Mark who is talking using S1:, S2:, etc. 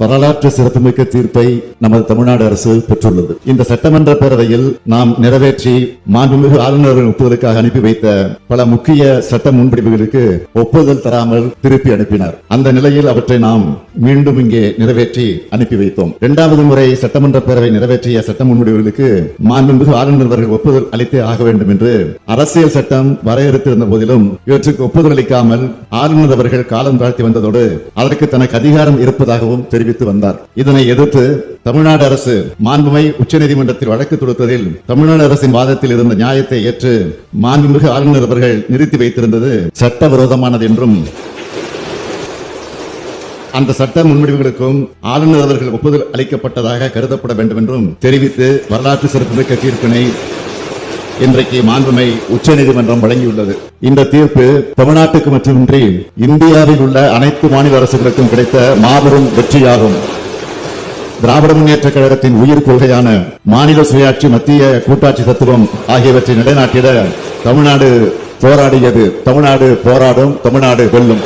S1: வரலாற்று சிறப்புமிக்க தீர்ப்பை நமது தமிழ்நாடு அரசு பெற்றுள்ளது. இந்த சட்டமன்ற பேரவையில் நாம் நிறைவேற்றி மாண்புமிகு ஆளுநர் ஒப்புதலுக்காக அனுப்பி வைத்த பல முக்கிய சட்ட முன்வடிவுகளுக்கு ஒப்புதல் தராமல் திருப்பி அனுப்பினார். அந்த நிலையில் அவற்றை நாம் மீண்டும் இங்கே நிறைவேற்றி அனுப்பி வைத்தோம். இரண்டாவது முறை சட்டமன்ற பேரவை நிறைவேற்றிய சட்ட முன்வடிவுகளுக்கு மாண்புமிகு ஆளுநர் அவர்கள் ஒப்புதல் அளித்தே ஆக வேண்டும் என்று அரசியல் சட்டம் வரையறுத்திருந்த போதிலும் இவற்றுக்கு ஒப்புதல் அளிக்காமல் ஆளுநர் அவர்கள் காலம் தாழ்த்தி வந்ததோடு அதற்கு தனக்கு அதிகாரம் இருப்பதாகவும் தெரிவித்து வந்தார். இதனை எதிர்த்து தமிழ்நாடு அரசு மாண்புமை உச்சநீதிமன்றத்தில் வழக்கு தொடுத்ததில் தமிழ்நாடு அரசின் வாதத்தில் இருந்த நியாயத்தை ஏற்று மாண்புமிகு ஆளுநர் அவர்கள் நிறுத்தி வைத்திருந்தது சட்டவிரோதமானது என்றும் அந்த சட்ட முன்வடிவுகளுக்கும் ஆளுநர் அவர்கள் ஒப்புதல் அளிக்கப்பட்டதாக கருதப்பட வேண்டும் என்றும் தெரிவித்து வரலாற்று சிறப்புமிக்க தீர்ப்பினை இன்றைக்கு மாண்புமை உச்சநீதிமன்றம் வழங்கியுள்ளது. இந்த தீர்ப்பு தமிழ்நாட்டுக்கு மட்டுமின்றி இந்தியாவில் உள்ள அனைத்து மாநில அரசுகளுக்கும் கிடைத்த மாபெரும் வெற்றியாகும். திராவிட முன்னேற்ற கழகத்தின் உயிர் கொள்கையான மாநில சுயாட்சி, மத்திய கூட்டாட்சி தத்துவம் ஆகியவற்றை நிலைநாட்டிட தமிழ்நாடு போராடியது. தமிழ்நாடு போராடும், தமிழ்நாடு வெல்லும்.